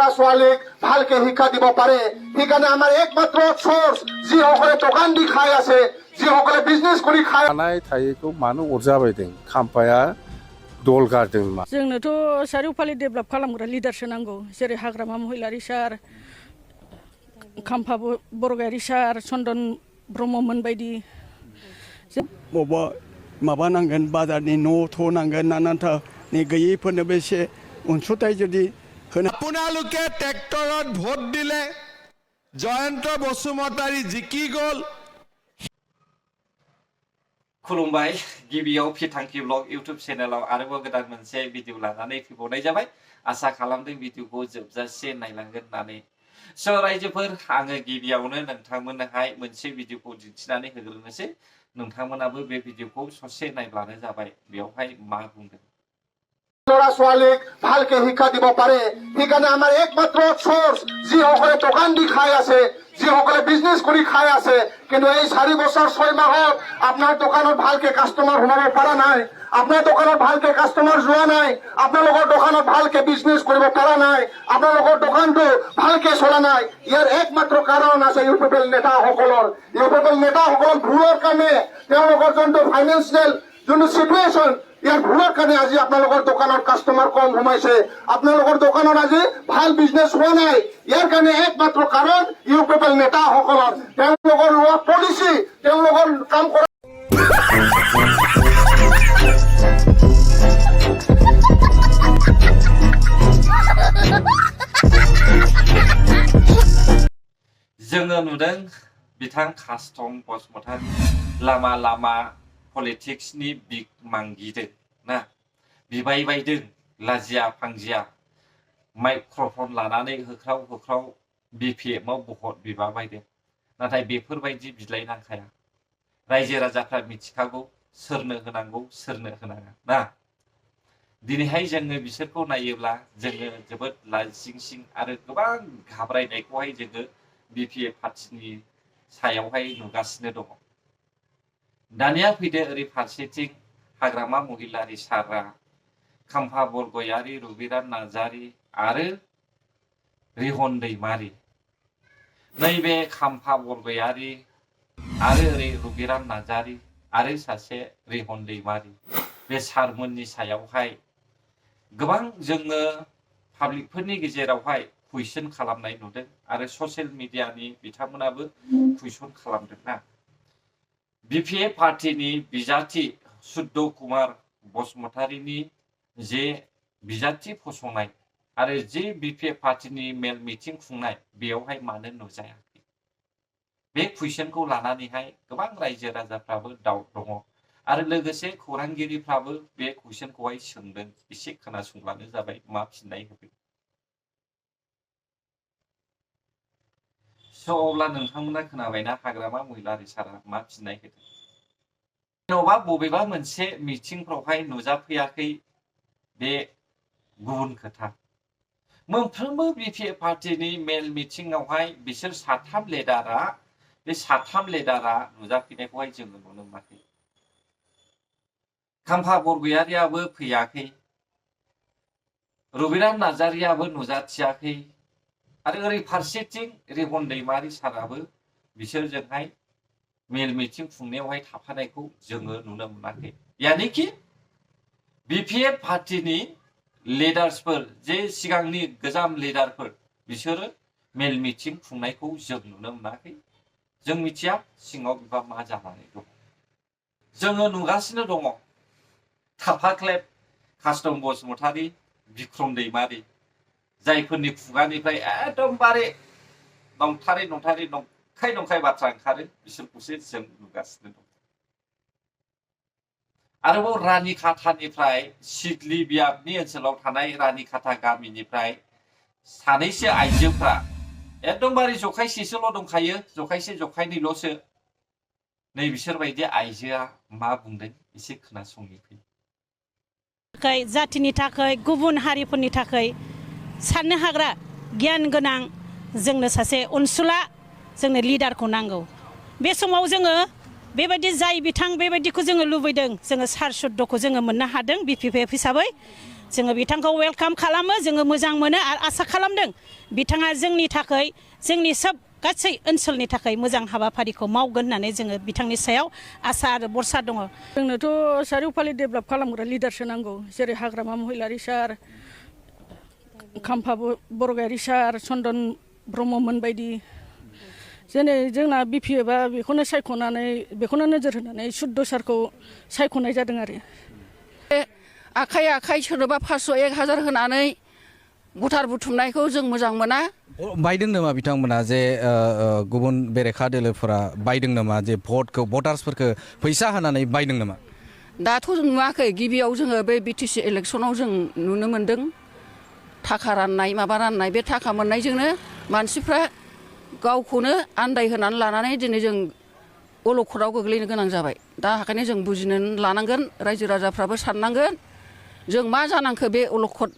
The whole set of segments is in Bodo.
ল'ৰা ছোৱালীক ভালকে শিক্ষা দিব পাৰে। সেইকাৰণে আমাৰ একমাত্ৰ সোৰ্স যিসকলে দোকান দি খাই আছে, যিসকলে বিজনেছ কৰি খাই थानाय थायैखौ मानो अरजाबायदों खाम्फाया दल गारदों मा जोंनोथ' चारिय'फाले डेभेलप खालामग्रा लिडारसो नांगौ, जेरै हाग्रामा महिलारि सार, खाम्फा बरगयारि सार, चन्दन ब्रह्ममोन बायदि बबेबा माबा नांगोन, बाजारनि न' थ' नांगोन, नानानथानि गैयैफोरनोबो एसे अनसुंथाइ जुदि होनो। আপোনালোকে ট্ৰেক্টৰত ভোট দিলে, জয়ন্ত বসুমতাৰী জিকি গ'ল। खुलुमबाय गिबियाव फिथांखि ब्लग इउट्यूब चेनेलाव आरोबाव गोदान मोनसे भिडिअ लानानै फैबावनाय जाबाय। आसा खालामदों भिडिअखौ जोबजासे नायलांगोन होननानै। स' रायजोफोर, आङो गिबियावनो नोंथांमोननोहाय मोनसे भिडिअखौ दिन्थिनानै होग्रोनोसै। नोंथांमोनाबो बे भिडिअखौ ससे नायब्लानो जाबाय बेवहाय मा बुंदों। ল'ৰা ছোৱালীক ভালকে শিক্ষা দিব পাৰে। সেইকাৰণে আমাৰ একমাত্ৰ সোৰ্স যিসকলে দোকান দি খাই আছে, যিসকলে বিজনেছ কৰি খাই আছে, কিন্তু এই 4 বছৰ 6 মাহত আপোনাৰ দোকানত ভালকে কাষ্টমাৰ সোমাব পৰা নাই, আপোনাৰ দোকানত ভালকে কাষ্টমাৰ যোৱা নাই, আপোনালোকৰ দোকানত ভালকে বিজনেছ কৰিব পৰা নাই, আপোনালোকৰ দোকানটো ভালকে চলা নাই। ইয়াৰ একমাত্ৰ কাৰণ আছে ইউপিপিএল নেতাসকলৰ। ইউপিপিএল নেতাসকলৰ ভুলৰ কাৰণে তেওঁলোকৰ যোনটো ফাইনেন্সিয়েল যোনটো চিটুৱেশ্যন, ইয়াৰ ভুলৰ কাৰণে আজি আপোনালোকৰ দোকানত কাষ্টমাৰ কম সোমাইছে, আপোনালোকৰ দোকানত আজি ভাল বিজনেছ হোৱা নাই। ইয়াৰ কাৰণে একমাত্ৰ কাৰণ ইউপিপিএল নেতাসকলৰ, তেওঁলোকৰ লোৱা পলিচি, তেওঁলোকৰ কাম কৰা। जोङो नुदों बिथां कास्टम बसुमतारी लामा लामा पलिटिक्सनि बिग मांगिदों ना, बिबाय बायदों लाजिया फांजिया माइक्र'फन लानानै होख्राव होख्राव बिपिएफआव भट बिबा बायदों। नाथाय बेफोरबायदि बिलायनांखाया। रायजो राजाफ्रा मिथिखागौ सोरनो होनांगौ सोरनो होनाङा ना। दिनैहाय जोङो बिसोरखौ नायोब्ला जोङो जोबोद लाजिंसिं आरो गोबां घाबरायनायखौहाय जोङो बिपिएफ पार्टिनि सायावहाय नुगासिनो दङ। दानिया फैदो ओरै फारसेथिं हाग्रामा महिलारि सारा, खाम्फा बरगयारि, रुबिराम नार्जारि आरो रिहन दैमारि। नैबे खाम्फा बरगयारि आरो ओरै रुबिराम नार्जारि आरो सासे रिहन दैमारि, बे सारमोननि सायावहाय गोबां जोङो पाब्लिकफोरनि गेजेरावहाय कुइसन खालामनाय नुदों आरो ससियेल मिडियानि बिथांमोनाबो कुइसन खालामदोंना। बिपिएफ पार्टिनि बिजाथि सुद्ध कुमार बसुमतारीनि जे बिजाथि फसंनाय आरो जे बिपिएफ पार्टिनि मेल मिटिं खुंनाय, बेयावहाय मानो नुजायाखै? बे कुइसनखौ लानानैहाय गोबां रायजो राजाफ्राबो डाउट दङ आरो लोगोसे खौरांगिरिफ्राबो बे कुइसनखौहाय सोंदों। एसे खोनासंब्लानो जाबाय मा फिननाय होगोन। स' अब्ला नोंथांमोना खोनाबायना हाग्रामा महिलारि सारा मा फिननाय होदों। जेन'बा बबेबा मोनसे मिटिंफ्रावहाय नुजाफैयाखै बे गुबुन खोथा। मोनफ्रोमबो बिपिएफ पार्टिनि मेल मिटिंआवहाय बिसोर साथाम लिडारा, बे साथाम लिडारा नुजाफैनायखौहाय जोङो नुनो मोनाखै। खाम्फा बरगयारियाबो फैयाखै, रुबिराम नार्जारियाबो नुजाथियाखै आरो ओरै फारसेथिं रिहन दैमारि साराबो बिसोरजोंहाय मेल मिटिं खुंनायावहाय थाफानायखौ जोङो नुनो मोनाखै। यानिखि बिपिएफ पार्टिनि लिडार्सफोर, जे सिगांनि गोजाम लिडारफोर, बिसोरो मेल मिटिं खुंनायखौ जों नुनो मोनाखै। जों मिथिया सिङाव बिबा मा जानानै दङ। जोङो नुगासिनो दङ थाफाख्लेब कास्टम बसुमतारी, बिक्रम दैमारि, जायफोरनि खुगानिफ्राय एकदमबारे नंथारै नंथारै नंखाय बाथ्रा ओंखारो, बिसोरखौसो जों नुगासिनो दं। आरोबाव रानिखाथानिफ्राय सिडली बियाबनि ओनसोलाव थानाय रानिखाथा गामिनिफ्राय सानैसो आइजोफ्रा एकदमबारे जखायसेसोल' दंखायो, जखायसे जखायनैल'सो। नै बिसोरबायदि आइजोआ मा बुंदों एसे खोनासंनि फै। जातिनि थाखाय, गुबुन हारिफोरनि थाखाय साननो हाग्रा गियान गोनां जोंनो सासे अनसुला, जोंनो लिडारखौ नांगौ। बे समाव जोङो बेबायदि जाय बिथां बेबायदिखौ जोङो लुबैदों, जोङो सार सुद्दखौ जोङो मोननो हादों बिपिएफ हिसाबै। जोङो बिथांखौ वेलकाम खालामो जोङो मोजां मोनो आरो आसा खालामदों बिथाङा जोंनि थाखाय जोंनि सब गासै ओनसोलनि थाखाय मोजां हाबाफारिखौ मावगोन होननानै जोङो बिथांनि सायाव आसा आरो भरसा दङ जोंनोथ' चारिउफाले डेभेलप खालामग्रा लिडारसो नांगौ जेरै हाग्रामा महिलारि सार खाम्फा बरगयारि सार चन्दन ब्रह्ममोन बायदि जेनै जोंना बिपिएफ आ बेखौनो सायख'नानै बेखौनो नोजोर होनानै सुद्ध सारखौ सायख'नाय जादों आरो आखाइ आखाइ सोरनोबा 500-1000 होनानै भटार बुथुमनायखौ जों मोजां मोना बायदों नामा बिथांमोना जे गुबुन बेरेखा दोलोफोरा बायदों नामा जे भटखौ भटार्सफोरखौ फैसा होनानै बायदों नामा दाथ' जों नुवाखै गिबियाव जोङो बे बिटिसि इलेक्सनाव जों नुनो मोन्दों थाखा राननाय माबा राननाय बे थाखा मोननायजोंनो मानसिफ्रा गावखौनो आन्दायहोनानै लानानै दिनै जों अलखदाव गोग्लैनो गोनां जाबाय दा ओंखायनो जों बुजिनो लानांगोन रायजो राजाफ्राबो साननांगोन जों मा जानांखो बे अलखद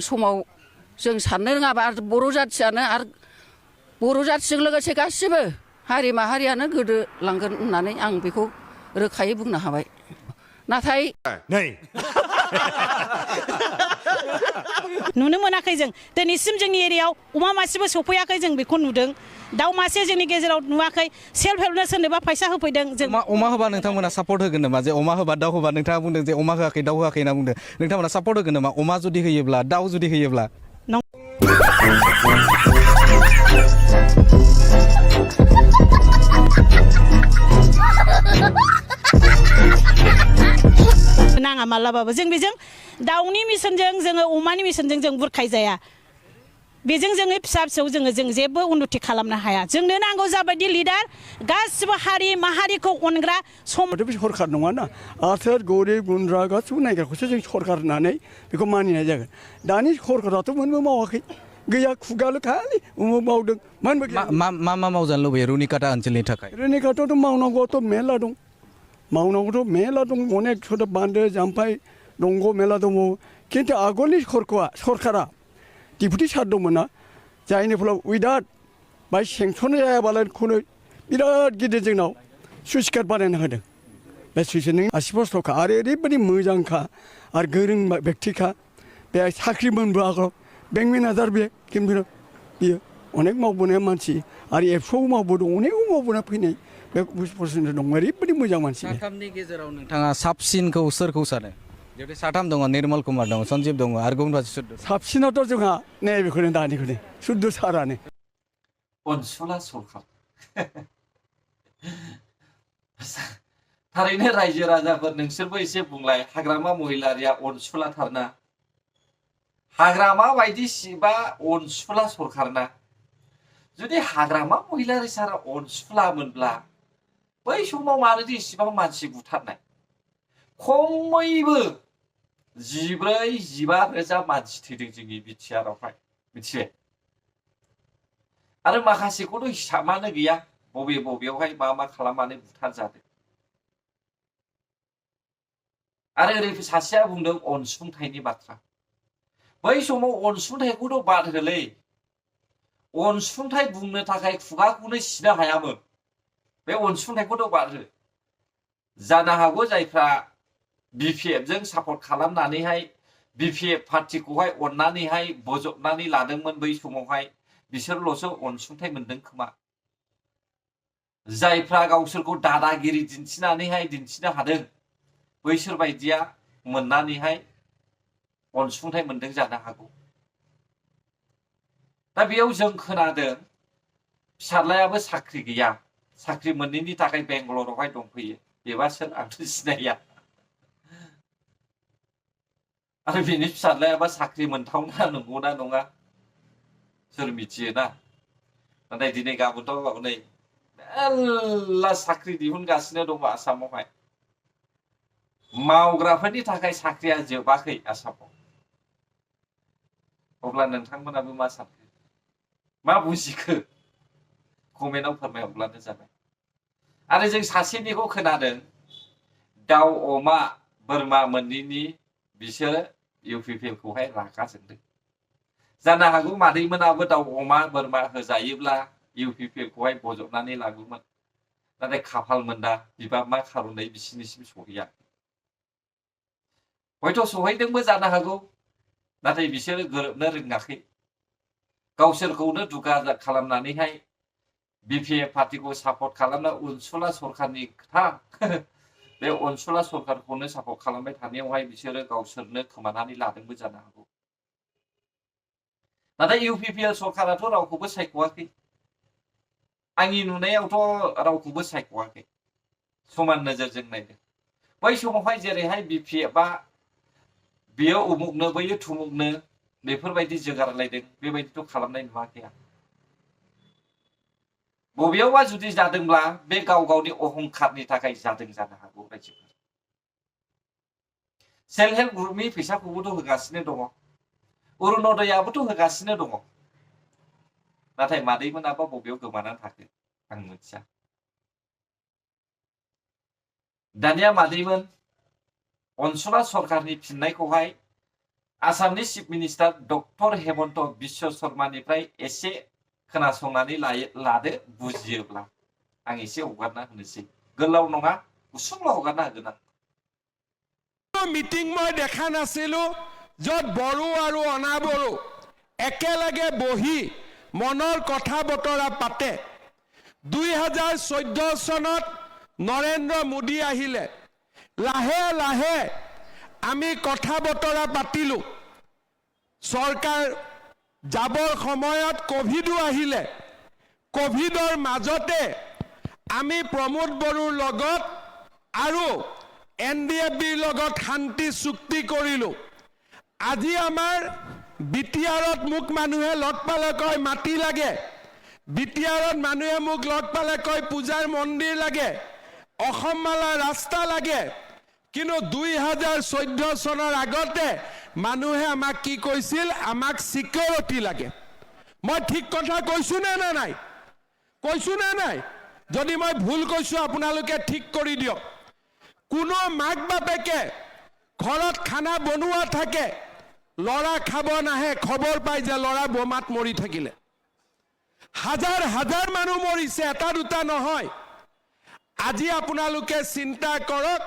समाव जों साननो रोङाबा आरो बर' जाथियानो आरो बर' जाथिजों लोगोसे गासिबो हारि माहारियानो गोदोलांगोन होननानै आं बेखौ रोखायै बुंनो हाबाय नाथाय नुनो मोनाखै जों दिनैसिम जोंनि एरियायाव अमा मासेबो सफैयाखै जों बेखौ नुदों दाउ मासे जोंनि गेजेराव नुवाखै सेल्फ हेल्पनो सोरनोबा फैसा होफैदों जों अमा होबा नोंथांमोना सापर्ट होगोन नामा जे अमा होबा दाउ होबा नोंथाङा बुंदों जे अमा होआखै दाउ होआखै होनना बुंदों नोंथांमोना सापर्ट होगोन नामा अमा जुदि होयोब्ला दाउ जुदि होयोब्ला नाङा मालाबाबो जों बेजों दाउनि मिशनजों जोङो अमानि मिशनजों जों बुरखाय जाया बेजों जोङो फिसा फिसौ जों जेबो उन्नति खालामनो हाया जोंनो नांगौ जाबायदि लिडार गासिबो हारि माहारिखौ अनग्रा सम बे सरखार नङाना आथोर गरिब गुन्द्रा गासिबो नायग्राखौसो जों सरखार होननानै बेखौ मानिनाय जागोन दानि सरखाराथ' मोनबो मावाखै गैया खुगाल' खालि उमुक मावदों मा मावजानो लुबैयो रुनिकाटा ओनसोलनि थाखाय रुनिकाटाथ' मावनांगौआथ' मेरला दं मावनांगौथ' मेरला दं अनेक सोरबा बान्दो जाम्फै दंग' मेरला दङ खिन्थु आगोलनि सरकारा डिपुटि सार दंमोन ना जायनि फलाव उइदाउट बाय सेंसन जायाबालानो बिराद गिदिर जोंनाव सुइस गेट बानायना होदों बे सुइस नों 80% आरो ओरैबायदि मोजांखा आरो गोरों बेक्तिखा बे साख्रि मोनबोआखै बेंक मेनेजार बे खिन्थु बियो अनेक मावबोनाय मानसि आरो एबसुआव मावबोदों अनेक मावबोना फैनाय बे बुस्थु दं ओरैबायदि मोजां मानसि साथामनि गेजेराव नोंथाङा साबसिनखौ सोरखौ सानो जुदि साथाम दङ निर्मल कुमार दङ सन्जीब दङ आरो गुबुन सुद्ध साबसिनाथ' जोंहा नैबेखौनो दानिखौनो सुद्ध सारानो अनसुला सरखार थारैनो रायजो राजाफोर नोंसोरबो एसे बुंलाय हाग्रामा महिलारिया अनसुलाथारना हाग्रामा बायदि सिबा अनसुला सरखारना जुदि हाग्रामा महिलारि सारा अनसुलामोनब्ला बै समाव मानोदि इसिबां मानसि बुथारनाय खमैबो 14-15,000 मानसि थैदों जोंनि बिटिआरआवहाय मिथिबाय आरो माखासेखौथ' हिसाबानो गैया बबेयावहाय मा खालामनानै बुथार जादों आरो ओरै सासेया बुंदों अनसुंथाइनि बाथ्रा बै समाव अनसुंथाइखौथ' बाद होलै अनसुंथाइ बुंनो थाखाय खुगाखौनो सिनो हायामोन बे अनसुंथाइखौथ' बाद हो जानो हागौ जायफ्रा बिपिएफ जों सापर्ट खालामनानैहाय बिपिएफ पार्टिखौहाय अननानैहाय बजबनानै लादोंमोन बै समावहाय बिसोरल'सो अनसुंथाइ मोनदों खोमा जायफ्रा गावसोरखौ दादागिरि दिन्थिनो हादों बैसोर बायदिया मोननानैहाय अनसुंथाइ मोनदों जानो हागौ दा बेयाव जों खोनादों फिसाज्लायाबो साख्रि गैया साख्रि मोनैनि थाखाय बेंगालरावहाय दंफैयो बेबा सोर आंथ' सिनाया आरो बिनि फिसाज्लायाबा साख्रि मोनथावना नंगौना नङा सोर मिथियोना नाथाय दिनै गाबोनथ' नै मेल्ला साख्रि दिहुनगासिनो दङ आसामावहाय मावग्राफोरनि थाखाय साख्रिया जोबाखै आसामाव अब्ला नोंथांमोनाबो मा सानखो मा बुजिखो कमेन्टआव फोरमायहरब्लानो जाबाय आरो जों सासेनिखौ खोनादों दाउ अमा बोरमा मोनैनि बिसोरो इउपिपिएलखौहाय रागा जोंदों जानो हागौ मादैमोनाबो दाउ अमा बोरमा होजायोब्ला इउपिपिएलखौहाय बजबनानै लागौमोन नाथाय खाफाल मोनदा बिबा मा खारनै बिसिनिसिम सहैया हयथ' सहैदोंबो जानो हागौ नाथाय बिसोरो गोरोबनो रोङाखै गावसोरखौनो दुगा खालामनानैहाय बिपिएफ पार्टीखौ सापर्ट खालामना अनसुला सरखारनि खोथा बे अनसुला सरखारखौनो सापर्ट खालामबाय थानायावहाय बिसोरो गावसोरनो खोमानानै लादोंबो जानो हागौ नाथाय इउपिपिएल सरखाराथ' रावखौबो सायख'वाखै आंनि नुनायावथ' रावखौबो सायख'वाखै समान नोजोरजों नायदों बै समावहाय जेरैहाय बिपिएफआ बेयो उमुगनो बैयो थुमुगनो बेफोरबायदि जोगारलायदों बेबायदिथ' खालामनाय नुवाखै आं बबेयावबा जुदि जादोंब्ला बे गाव गावनि अहंखारनि थाखाय जादों जानो हागौ रायजोफोर सेल्फ हेल्प ग्रुपनि फैसाखौबोथ' होगासिनो दङ अरुणदयाबोथ' होगासिनो दङ नाथाय मादैमोनाबा बबेयाव गोमानानै थाखो आं मिथिया दानिया मादैमोन अनसुला सरखारनि फिननायखौहाय आसामनि chief minister doctor Himanta Biswa शर्मानिफ्राय एसे खोनासंनानै लादो बुजियोब्ला आं एसे हगारना होनोसै गोलाव नङा गुसुंल' हगारना होगोन आं মিটিং মই দেখা নাছিলো য'ত বড়ো আৰু অনাবড়ো একেলগে বহি মনৰ কথা বতৰা পাতে 2014 চনত নৰেন্দ্ৰ মোদী আহিলে লাহে লাহে আমি কথা বতৰা পাতিলো চৰকাৰ যাবৰ সময়ত কোভিডো আহিলে কোভিডৰ মাজতে আমি প্ৰমোদ বড়োৰ লগত আৰু এনডিএফবিৰ লগত শান্তি চুক্তি কৰিলো আজি আমাৰ বিটিআৰত মোক মানুহে লগ পালে কয় মাটি লাগে বিটিআৰত মানুহে মোক লগ পালে কয় পূজাৰ মন্দিৰ লাগে অসমমালা ৰাস্তা লাগে কিন্তু 2014 চনৰ আগতে মানুহে আমাক কি কৈছিল আমাক সিকিউৰিটি লাগে মই ঠিক কথা কৈছো নে নাই কৈছো নে নাই যদি মই ভুল কৈছো আপোনালোকে ঠিক কৰি দিয়ক কোনো মাক বাপেকে ঘৰত খানা বনোৱা থাকে লৰা খাব নাহে খবৰ পাই যে লৰা বোমাত মৰি থাকিলে হাজাৰ হাজাৰ মানুহ মৰিছে এটা দুটা নহয় আজি আপোনালোকে চিন্তা কৰক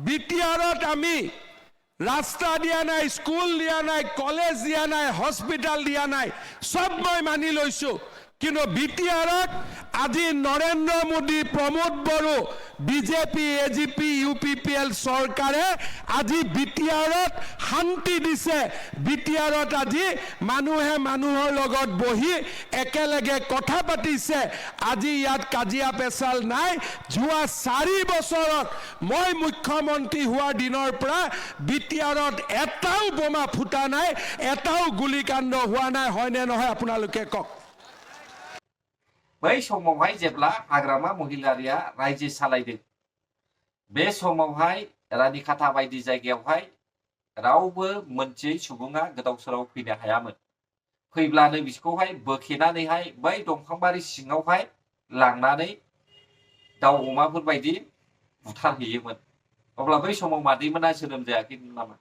বিটিআৰত আমি ৰাস্তা দিয়া নাই স্কুল দিয়া নাই কলেজ দিয়া নাই হস্পিটাল দিয়া নাই সব মই মানি লৈছো কিন্তু বিটিআৰত আজি নৰেন্দ্ৰ মোদী প্ৰমোদ বড়ো বিজেপি এজিপি ইউপিপিএল চৰকাৰে আজি বিটিআৰত শান্তি দিছে বিটিআৰত আজি মানুহে মানুহৰ লগত বহি একেলগে কথা পাতিছে আজি ইয়াত কাজিয়া পেচাল নাই যোৱা 4 বছৰত মই মুখ্যমন্ত্ৰী হোৱাৰ দিনৰ পৰা বিটিআৰত এটাও বোমা ফুটা নাই এটাও গুলিকাণ্ড হোৱা নাই হয়নে নহয় আপোনালোকে কওক बै समावहाय जेब्ला हाग्रामा महिलारिया रायजो सालायदों बे समावहाय रानिखाथा बायदि जायगायावहाय रावबो मोनथियै सुबुङा गोदाव सोराव फैनो हायामोन फैब्लानो बिखौहाय बोखेनानैहाय बै दंफांबारि सिङावहाय लांनानै दाउ अमाफोर बायदि बुथारहैयोमोन अब्ला बै समाव मादैमोना जोनोम जायाखैमोन नामा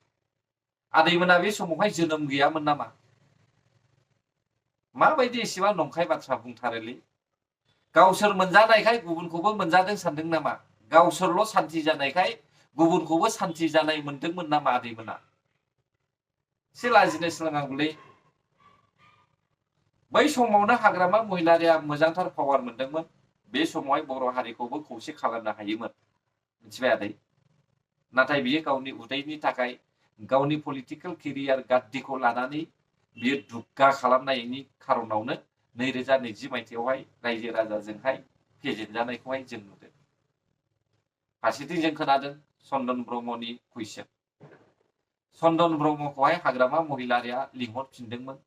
आदैमोना बे समावहाय जोनोम गैयामोन नामा माबायदि एसेबां नंखाय बाथ्रा बुंथारोलै गावसोर मोनजानायखाय गुबुनखौबो मोनजादों सानदों नामा गावसोरल' सान्थि जानायखाय गुबुनखौबो सान्थि जानाय मोनदोंमोन नामा आदैमोना एसे लाजिनो सोलोंनांगौलै बै समावनो हाग्रामा महिलारिया मोजांथार पावार मोनदोंमोन बे समावहाय बर' हारिखौबो खौसे खालामनो हायोमोन मिथिबाय आदै नाथाय बियो गावनि उदैनि थाखाय गावनि पलिटिकेल केरियार गाद्दिखौ लानानै बियो दुग्गा खालामनायनि खारनावनो 2020 मायथाइयावहाय रायजो राजाजोंहाय फेजेनजानायखौहाय जों नुदों फारसेथिं जों खोनादों चन्दन ब्रह्मनि कुइसन चन्दन ब्रह्मखौहाय हाग्रामा महिलारिया लिंहरफिनदोंमोन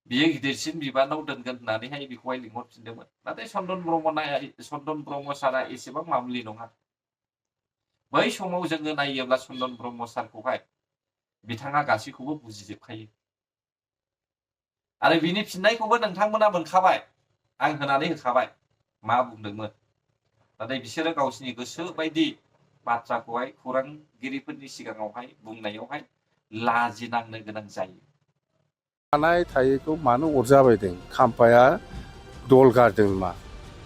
बियो गिदिरसिन बिबानाव दोनगोन होननानैहाय बेखौहाय लिंहरफिनदोंमोन नाथाय चन्दन ब्रह्म सारा एसेबां मामुलि नङा बै समाव जोङो नायोब्ला चन्दन ब्रह्म सारखौहाय बिथाङा गासैखौबो बुजिजोबखायो आरो बिनि फिननायखौबो नोंथांमोना मोनखाबाय आं होनानै होखाबाय मा बुंदोंमोन नाथाय बिसोरो गावसिनि गोसो बायदि बाथ्राखौहाय खौरांगिरिफोरनि सिगाङावहाय बुंनायावहाय लाजिनांनो गोनां जायो थानाय थायैखौ मानो अरजाबायदों खाम्फाया दल गारदों मा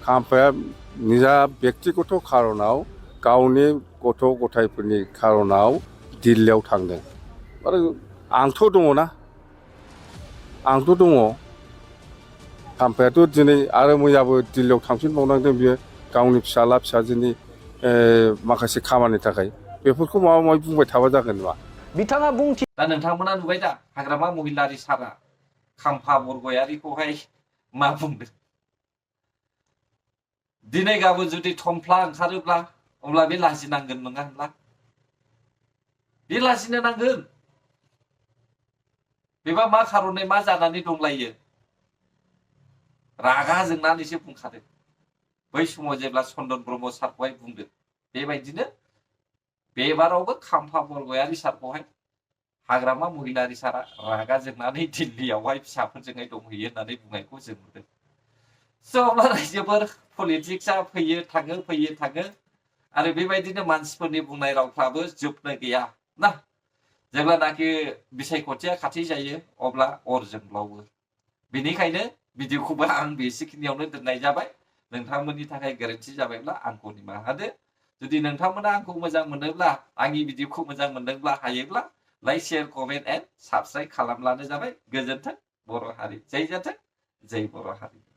खाम्फाया निजा बेक्तिगत खारनाव गावनि गथ' गथायफोरनि खारनाव दिल्लीयाव थांदों आरो आंथ' दङना आंथ' दङ खाम्फायाथ' दिनै आरो मैयाबो दिल्लीयाव थांफिनबावनांदों बियो गावनि फिसाला फिसाजोनि माखासे खामानिनि थाखाय बेफोरखौ माबा माबि बुंबाय थाबा जागोन नामा बिथाङा बुंथि दा नोंथांमोना नुबाय दा हाग्रामा महिलारि सारा खाम्फा बरगयारिखौहाय मा बुंदों दिनै गाबोन जुदि थमफ्ला ओंखारोब्ला अब्ला बे लाजिनांगोन नङा होनब्ला बे लाजिनो नांगोन बेबा मा खारनै मा जानानै दंलायो रागा जोंनानैसो बुंखादों बै समाव जेब्ला चन्दन ब्रह्म सारखौहाय बुंदों बेबायदिनो बेबारावबो खाम्फा बरगयारि सारखौहाय हाग्रामा महिलारि सारा रागा जोंनानै दिल्लीयावहाय फिसाफोरजोंहाय दंहैयो होननानै बुंनायखौ जों नुदों स' अब्ला रायजोफोर पलिटिक्सआ फैयो थाङो आरो बेबायदिनो मानसिफोरनि बुंनाय रावफ्राबो जोबनो गैया ना जेब्लानाखि बिसायख'थिया खाथि जायो अब्ला अर जोंब्लावो बेनिखायनो भिडिअखौबो आं बेसेखिनियावनो दोननाय जाबाय नोंथांमोननि थाखाय गोरोन्थि जाबायब्ला आंखौ निमाहा होदो जुदि नोंथांमोना आंखौ मोजां मोनोब्ला आंनि भिडिअखौ मोजां मोनदोंब्ला हायोब्ला like share comment and subscribe खालामब्लानो जाबाय गोजोन्थों बर' हारि जय जाथों जय बर' हारि